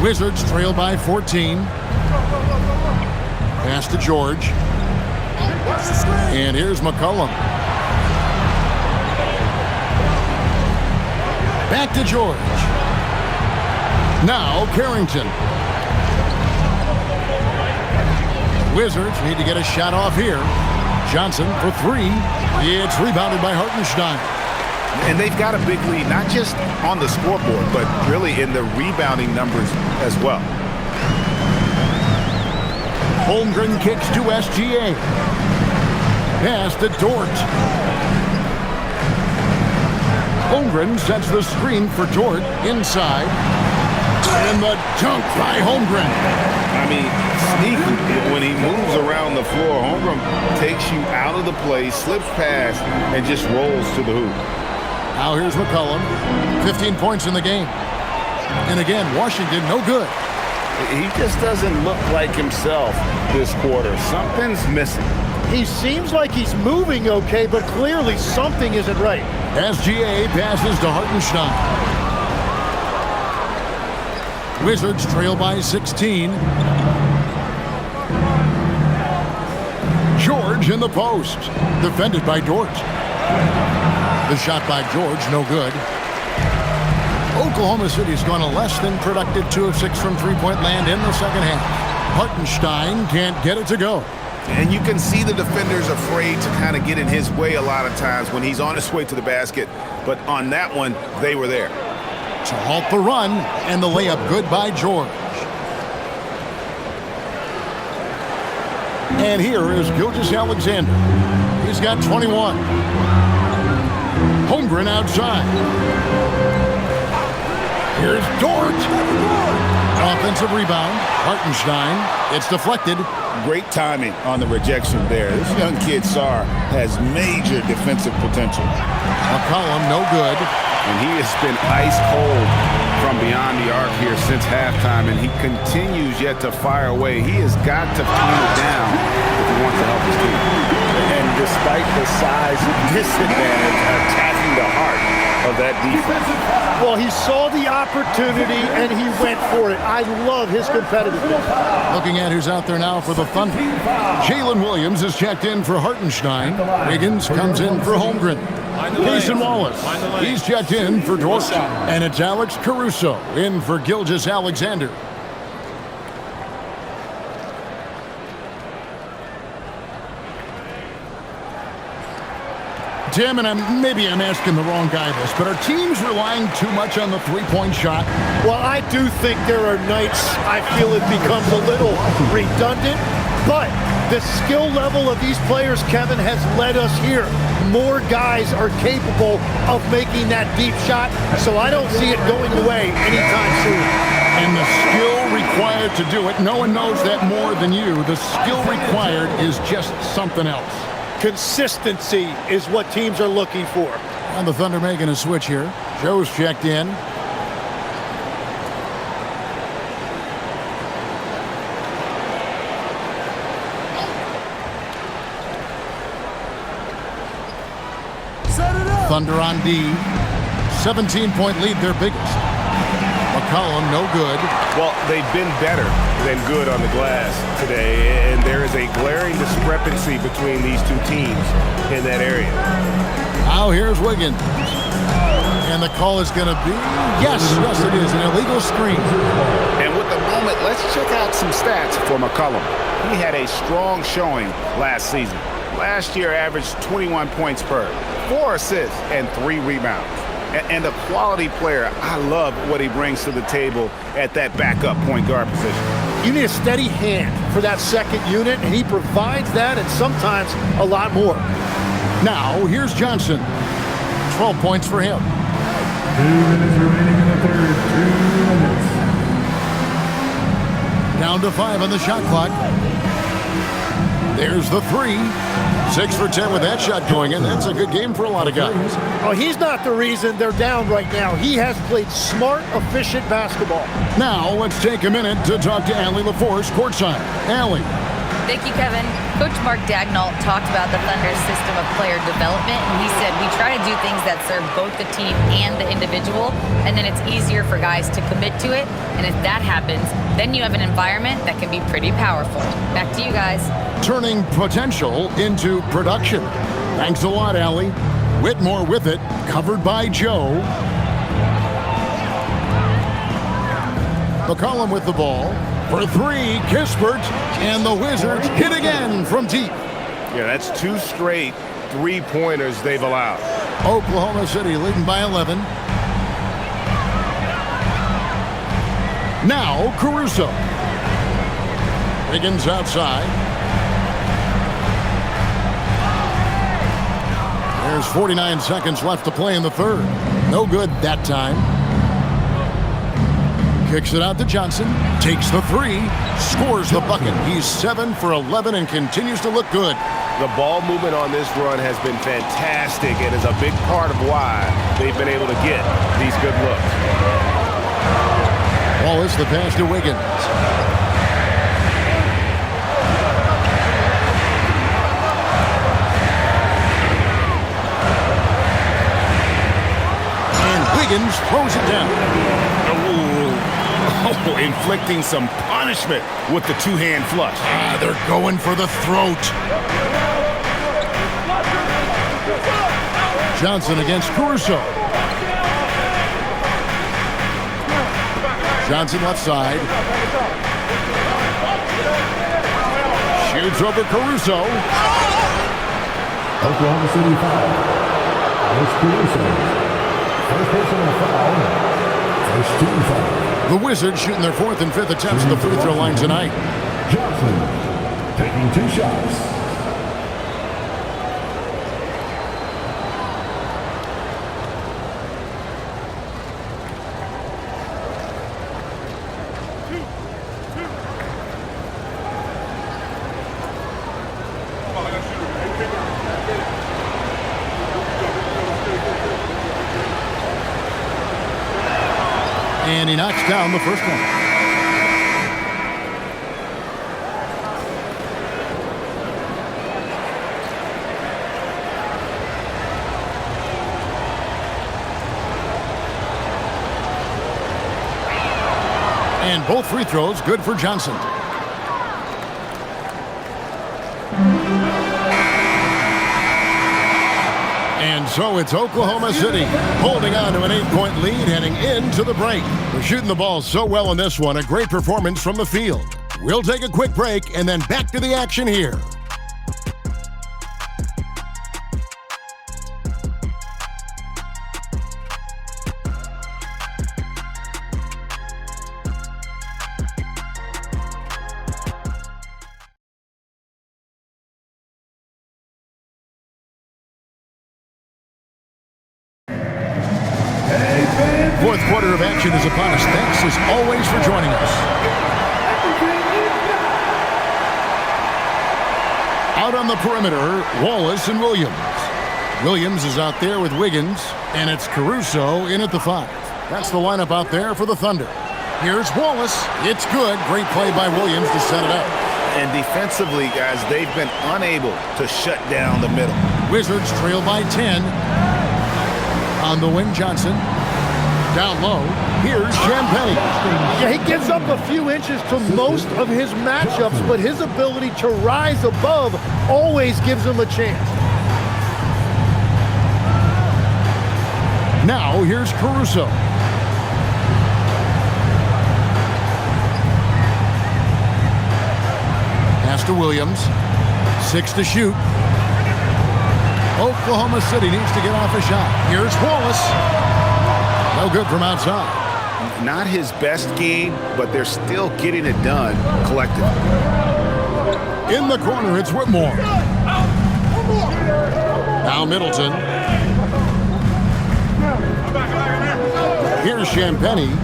Wizards trail by 14. Pass to George. And here's McCollum. Back to George. Now Carrington. Wizards need to get a shot off here. Johnson for three. It's rebounded by Hartenstein. And they've got a big lead, not just on the scoreboard, but really in the rebounding numbers as well. Holmgren kicks to SGA. Pass to Dort. Holmgren sets the screen for Dort inside. And the dunk by Holmgren. I mean, sneaky. When he moves around the floor, Holmgren takes you out of the play, slips past, and just rolls to the hoop. Now here's McCollum. 15 points in the game. And again, Washington no good. He just doesn't look like himself this quarter. Something's missing. He seems like he's moving okay, but clearly something isn't right. SGA passes to Hartenstein. Wizards trail by 16. George in the post. Defended by Dort. The shot by George, no good. Oklahoma City's gone a less than productive 2 of 6 from three-point land in the second half. Hartenstein can't get it to go. And you can see the defenders afraid to kind of get in his way a lot of times when he's on his way to the basket. But on that one, they were there. To halt the run, and the layup good by George. And here is Gilgeous-Alexander. He's got 21. Holmgren outside. Here's Dort. Offensive rebound. Hartenstein. It's deflected. Great timing on the rejection there. This young kid, Sarr, has major defensive potential. McCollum, no good. And he has been ice cold from beyond the arc here since halftime, and he continues yet to fire away. He has got to tone it down if he wants to help his team. And despite the size disadvantage attacking the heart, of that defense. Well, he saw the opportunity and he went for it. I love his competitiveness. Looking at who's out there now for the Thunder. Jalen Williams is checked in for Hartenstein. Wiggins comes in for Holmgren. Jason Wallace, he's checked in for Dort. And it's Alex Caruso in for Gilgeous-Alexander. Tim, and maybe I'm asking the wrong guy this, but are teams relying too much on the three-point shot? Well, I do think there are nights I feel it becomes a little redundant, but the skill level of these players, Kevin, has led us here. More guys are capable of making that deep shot, so I don't see it going away anytime soon. And the skill required to do it, no one knows that more than you. The skill required is just something else. Consistency is what teams are looking for. And the Thunder making a switch here. Joe's checked in. Thunder on D. 17-point lead, their biggest. McCollum, no good. Well, they've been better than good on the glass today, and there is a glaring discrepancy between these two teams in that area. Now here's Wiggins. And the call is going to be, yes, it is, an illegal screen. And with the moment, let's check out some stats for McCollum. He had a strong showing last season. Last year averaged 21 points per, 4 assists, and 3 rebounds. And a quality player. I love what he brings to the table at that backup point guard position. You need a steady hand for that second unit, and he provides that and sometimes a lot more. Now, here's Johnson. 12 points for him. 2 minutes remaining in the third. 2 minutes. Down to 5 on the shot clock. There's the 3. 6 for 10 with that shot going in. That's a good game for a lot of guys. Oh, he's not the reason they're down right now. He has played smart, efficient basketball. Now, let's take a minute to talk to Allie LaForce courtside. Allie. Thank you, Kevin. Coach Mark Daigneault talked about the Thunder's system of player development, and he said, we try to do things that serve both the team and the individual, and then it's easier for guys to commit to it, and if that happens, then you have an environment that can be pretty powerful. Back to you guys. Turning potential into production. Thanks a lot, Allie. Whitmore with it, covered by Joe. McCollum with the ball. For 3, Kispert, and the Wizards hit again from deep. Yeah, that's 2 straight three-pointers they've allowed. Oklahoma City leading by 11. Now Caruso. Wiggins outside. There's 49 seconds left to play in the third. No good that time. Kicks it out to Johnson, takes the 3, scores the bucket. He's 7 for 11 and continues to look good. The ball movement on this run has been fantastic and is a big part of why they've been able to get these good looks. Wallace the pass to Wiggins. And Wiggins throws it down. Oh, inflicting some punishment with the two-hand flush. They're going for the throat. Johnson against Caruso. Johnson left side. Shoots over Caruso. Oklahoma City foul. Alex Caruso. First personal foul. First team foul. The Wizards shooting their 4th and 5th attempts at the free throw line tonight. Johnson taking 2 shots. And he knocks down the first one. And both free throws good for Johnson. And so it's Oklahoma City holding on to an 8-point lead heading into the break. They're shooting the ball so well in this one. A great performance from the field. We'll take a quick break and then back to the action here. Fourth quarter of action is upon us. Thanks as always for joining us. Out on the perimeter, Wallace and Williams. Williams is out there with Wiggins, and it's Caruso in at the 5. That's the lineup out there for the Thunder. Here's Wallace. It's good. Great play by Williams to set it up. And defensively, guys, they've been unable to shut down the middle. Wizards trail by 10. On the wing, Johnson. Down low, here's Champagne. Yeah, he gives up a few inches to most of his matchups, but his ability to rise above always gives him a chance. Now, here's Caruso. Pass to Williams. 6 to shoot. Oklahoma City needs to get off a shot. Here's Wallace. No good from outside. Not his best game, but they're still getting it done collectively. In the corner, it's Whitmore. Now Middleton. Here's Champagne.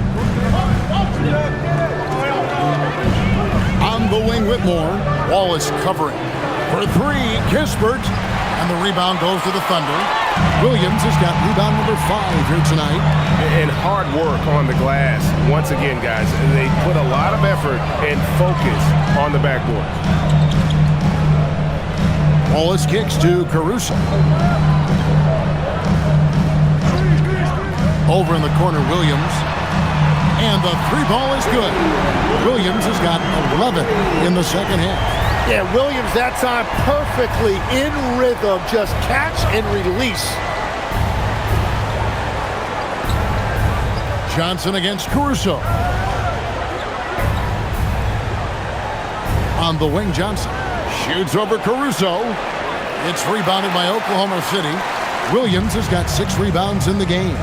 On the wing, Whitmore. Wallace covering. For 3, Kispert. And the rebound goes to the Thunder. Williams has got rebound number 5 here tonight. And hard work on the glass. Once again, guys, they put a lot of effort and focus on the backboard. Wallace kicks to Caruso. Over in the corner, Williams. And the 3 ball is good. Williams has got 11 in the second half. Yeah, Williams that time perfectly in rhythm. Just catch and release. Johnson against Caruso. On the wing, Johnson. Shoots over Caruso. It's rebounded by Oklahoma City. Williams has got 6 rebounds in the game.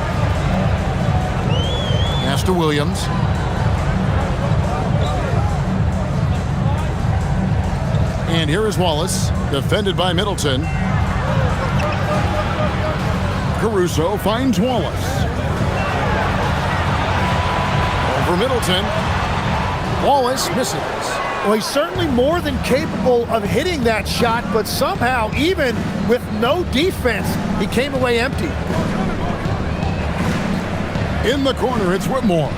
Pass to Williams. And here is Wallace, defended by Middleton. Caruso finds Wallace. Over Middleton. Wallace misses. Well, he's certainly more than capable of hitting that shot, but somehow, even with no defense, he came away empty. In the corner, it's Whitmore.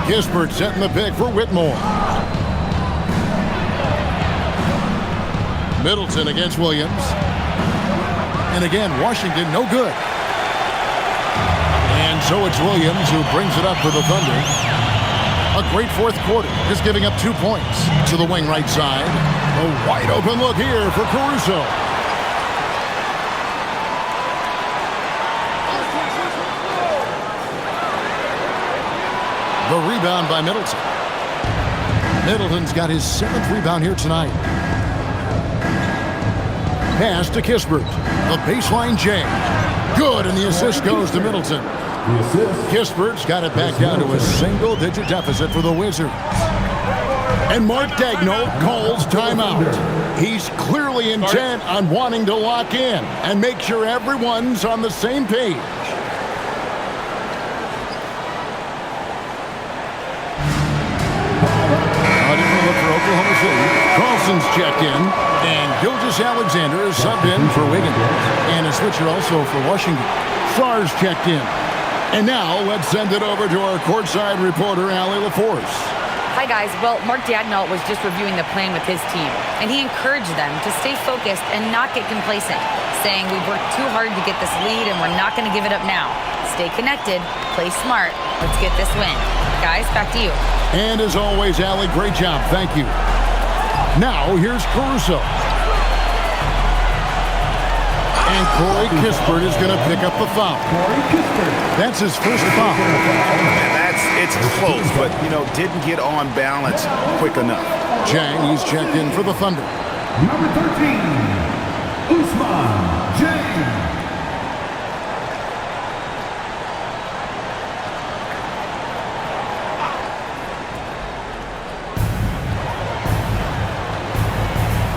Kispert setting the pick for Whitmore. Middleton against Williams. And again, Washington no good. And so it's Williams who brings it up for the Thunder. A great fourth quarter, just giving up 2 points. To the wing right side. A wide open look here for Caruso. The rebound by Middleton. Middleton's got his 7th rebound here tonight. Pass to Kispert. The baseline J. Good, and the assist goes to Middleton. Kispert's got it back down to a single-digit deficit for the Wizards. And Mark Daigneault calls timeout. He's clearly intent on wanting to lock in and make sure everyone's on the same page. Oklahoma City. Carlson's checked in, and Gilgeous-Alexander is subbed in for Wiggins. And a switcher also for Washington. Sarge checked in. And now let's send it over to our courtside reporter, Allie LaForce. Hi, guys. Well, Mark Daigneault was just reviewing the plan with his team, and he encouraged them to stay focused and not get complacent, saying we've worked too hard to get this lead, and we're not going to give it up now. Stay connected, play smart. Let's get this win. Guys, back to you. And as always, Allie, great job. Thank you. Now, here's Caruso. And Corey Kispert is going to pick up the foul. That's his first foul. And it's close, but, didn't get on balance quick enough. Jang, he's checked in for the Thunder. Number 13, Usman Jang.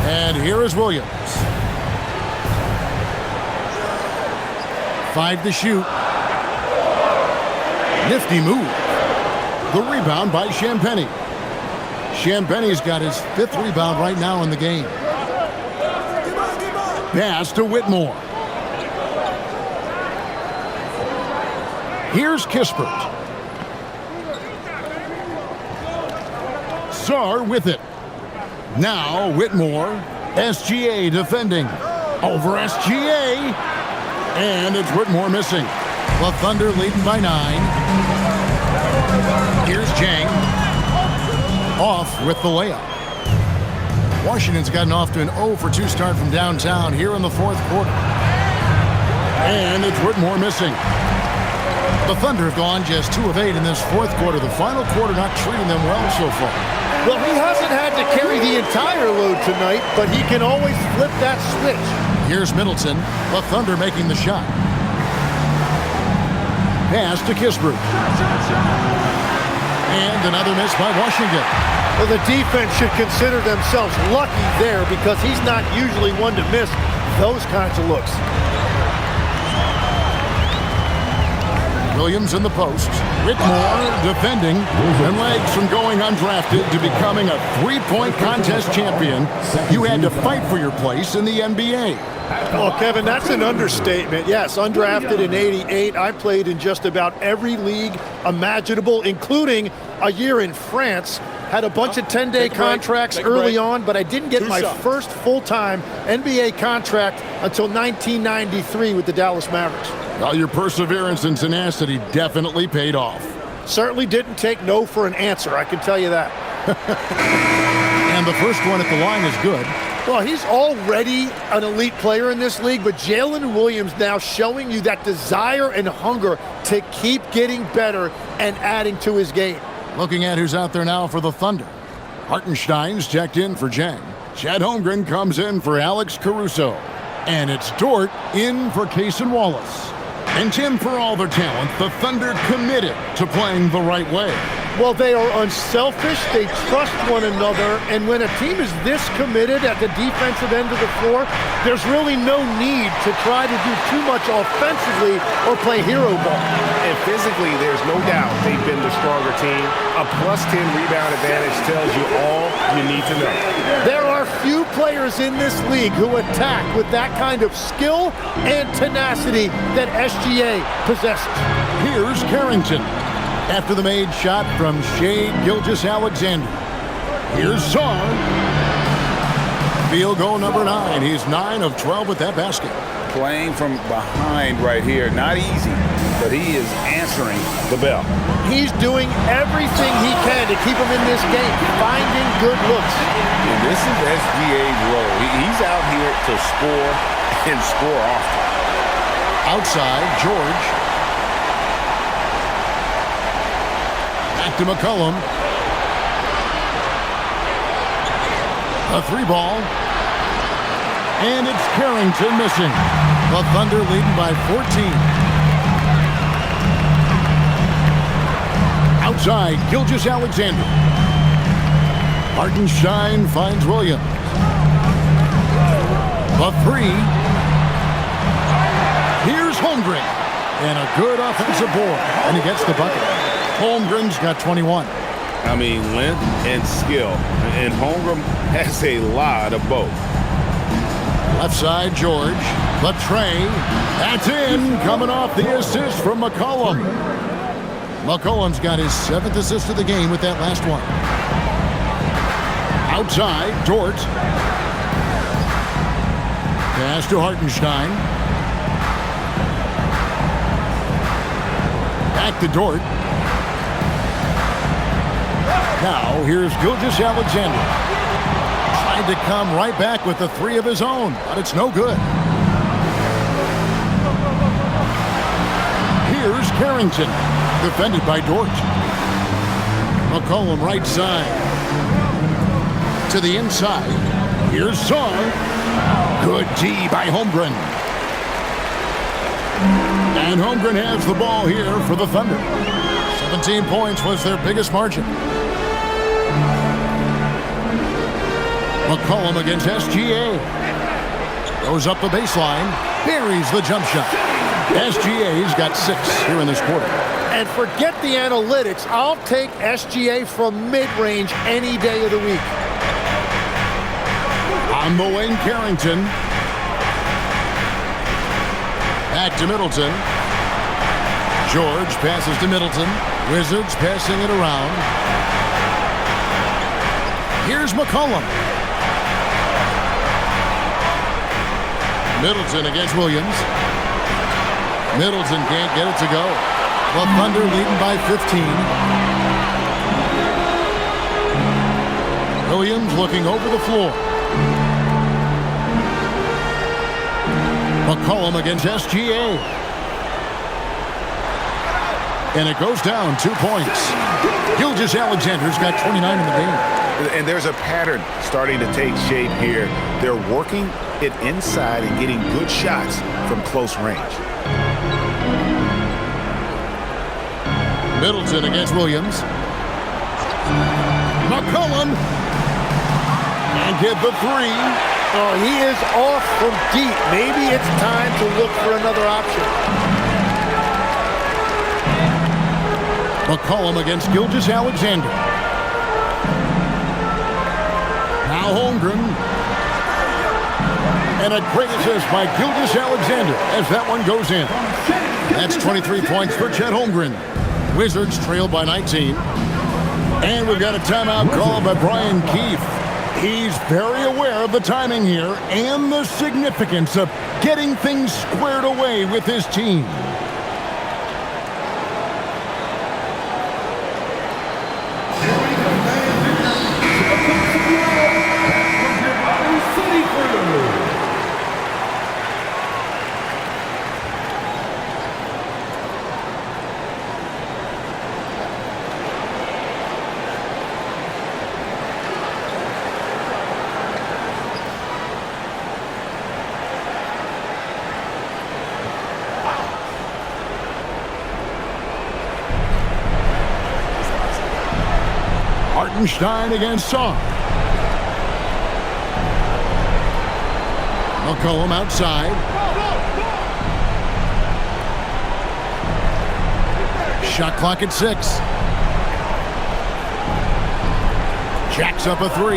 And here is Williams. 5 to shoot. Nifty move. The rebound by Champagnie. Champagnie's got his 5th rebound right now in the game. Pass to Whitmore. Here's Kispert. Sarr with it. Now Whitmore. SGA defending. Over SGA. And it's Whitmore missing. The Thunder leading by 9. Here's Jang. Off with the layup. Washington's gotten off to an 0-for-2 start from downtown here in the 4th quarter. And it's Whitmore missing. The Thunder have gone just 2 of 8 in this 4th quarter. The final quarter not treating them well so far. Well, he hasn't had to carry the entire load tonight, but he can always flip that switch. Here's Middleton. The Thunder making the shot. Pass to Kispert. And another miss by Washington. Well, the defense should consider themselves lucky there because he's not usually one to miss those kinds of looks. Williams in the post. Whitmore defending. And legs from going undrafted to becoming a 3-point contest champion. You had to fight for your place in the NBA. Well, Kevin, that's an understatement. Yes, undrafted in '88. I played in just about every league imaginable, including a year in France. Had a bunch of 10-day contracts early on, but I didn't get my first full-time NBA contract until 1993 with the Dallas Mavericks. Well, your perseverance and tenacity definitely paid off. Certainly didn't take no for an answer, I can tell you that. And the first one at the line is good. Well, he's already an elite player in this league, but Jalen Williams now showing you that desire and hunger to keep getting better and adding to his game. Looking at who's out there now for the Thunder. Hartenstein's checked in for Jang. Chad Holmgren comes in for Alex Caruso. And it's Dort in for Cason Wallace. And Tim, for all their talent, the Thunder committed to playing the right way. Well, they are unselfish, they trust one another, and when a team is this committed at the defensive end of the floor, there's really no need to try to do too much offensively or play hero ball. And physically, there's no doubt they've been the stronger team. A +10 rebound advantage tells you all you need to know. There are few players in this league who attack with that kind of skill and tenacity that SGA possesses. Here's Carrington. After the made shot from Shai Gilgeous-Alexander. Here's Sarr. Field goal number 9. He's 9 of 12 with that basket. Playing from behind right here. Not easy, but he is answering the bell. He's doing everything he can to keep him in this game, finding good looks. And this is SGA's role. He's out here to score and score often. Outside, George. To McCollum. A 3-ball. And it's Carrington missing. The Thunder leading by 14. Outside, Gilgeous-Alexander. Hartenstein finds Williams. The 3. Here's Holmgren. And a good offensive board. And he gets the bucket. Holmgren's got 21. I mean, length and skill. And Holmgren has a lot of both. Left side, George. The tray. That's in. Coming off the assist from McCollum. McCollum's got his 7th assist of the game with that last one. Outside, Dort. Pass to Hartenstein. Back to Dort. Now, here's Gilgeous-Alexander. Tried to come right back with the three of his own, but it's no good. Here's Carrington, defended by Dort. McCollum right side. To the inside. Here's Song. Good D by Holmgren. And Holmgren has the ball here for the Thunder. 17 points was their biggest margin. McCollum against SGA. Goes up the baseline. Buries the jump shot. SGA's got 6 here in this quarter. And forget the analytics. I'll take SGA from mid-range any day of the week. On the wing, Carrington. Back to Middleton. George passes to Middleton. Wizards passing it around. Here's McCollum. Middleton against Williams. Middleton can't get it to go. The Thunder leading by 15. Williams looking over the floor. McCollum against SGA. And it goes down 2 points. Gilgeous-Alexander's got 29 in the game. And there's a pattern starting to take shape here. They're working it inside and getting good shots from close range. Middleton against Williams. McCollum. And get the three. Oh, he is off from deep. Maybe it's time to look for another option. McCollum against Gilgeous-Alexander. Now Holmgren. And a great assist by Gilgeous-Alexander as that one goes in. That's 23 points for Chet Holmgren. Wizards trail by 19. And we've got a timeout called by Brian Keefe. He's very aware of the timing here and the significance of getting things squared away with his team. Hartenstein against Song. McCollum outside. Shot clock at 6. Jacks up a 3.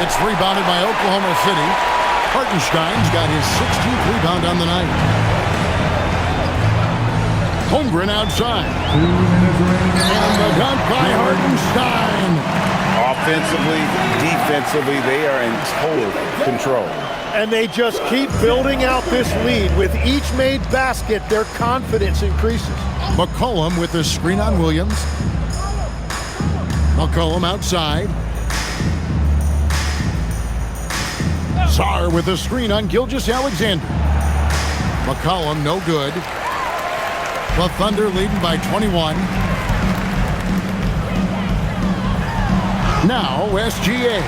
It's rebounded by Oklahoma City. Hartenstein's got his 16th rebound on the night. Holmgren outside. And the dunk by Hartenstein. Offensively, defensively, they are in total control. And they just keep building out this lead. With each made basket, their confidence increases. McCollum with the screen on Williams. McCollum outside. Sarr with the screen on Gilgeous-Alexander. McCollum no good. The Thunder leading by 21. Now SGA.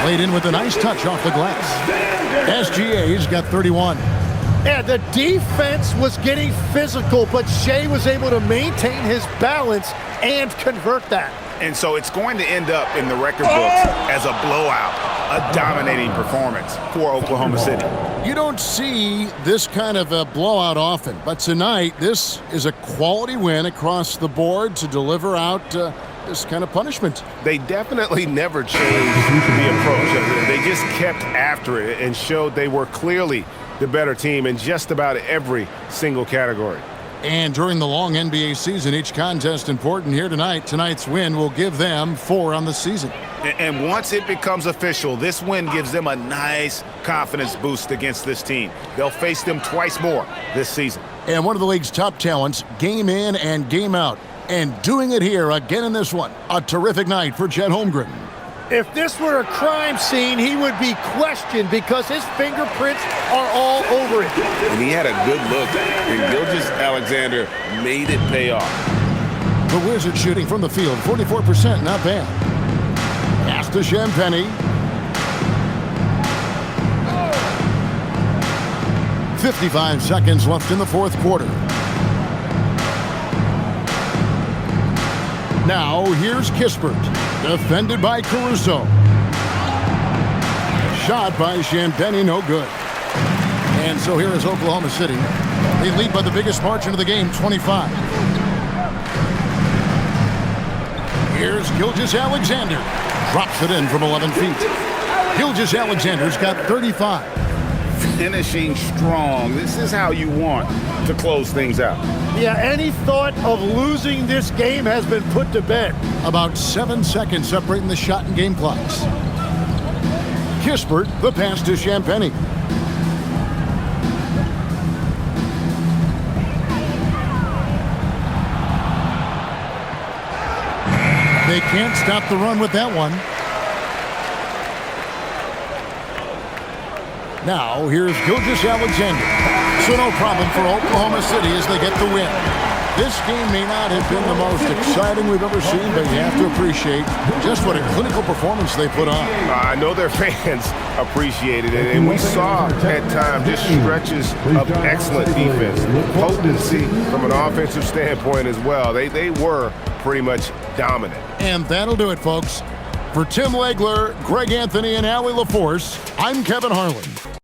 Laid in with a nice touch off the glass. SGA's got 31. Yeah, the defense was getting physical, but Shea was able to maintain his balance and convert that. And so it's going to end up in the record books as a blowout, a dominating performance for Oklahoma City. You don't see this kind of a blowout often, but tonight this is a quality win across the board to deliver out this kind of punishment. They definitely never changed the approach. They just kept after it and showed they were clearly the better team in just about every single category. And during the long NBA season, each contest important here tonight. Tonight's win will give them 4 on the season. And once it becomes official, this win gives them a nice confidence boost against this team. They'll face them twice more this season. And one of the league's top talents, game in and game out. And doing it here again in this one. A terrific night for Chet Holmgren. If this were a crime scene, he would be questioned because his fingerprints are all over it. And he had a good look, and Gilgeous-Alexander made it pay off. The Wizards shooting from the field, 44%, not bad. Pass to Champagnie. 55 seconds left in the fourth quarter. Now, here's Kispert, defended by Caruso. Shot by Champagnie, no good. And so here is Oklahoma City. They lead by the biggest margin of the game, 25. Here's Gilgeous-Alexander. Drops it in from 11 feet. Gilgeous-Alexander's got 35. Finishing strong. This is how you want to close things out. Yeah, any thought of losing this game has been put to bed. About 7 seconds separating the shot and game clocks. Kispert, the pass to Champagnie. They can't stop the run with that one. Now, here's Gilgeous-Alexander. So no problem for Oklahoma City as they get the win. This game may not have been the most exciting we've ever seen, but you have to appreciate just what a clinical performance they put on. I know their fans appreciated it, and we saw at times just stretches of excellent defense. Potency from an offensive standpoint as well. They were pretty much dominant. And that'll do it, folks. For Tim Legler, Greg Anthony, and Allie LaForce, I'm Kevin Harlan.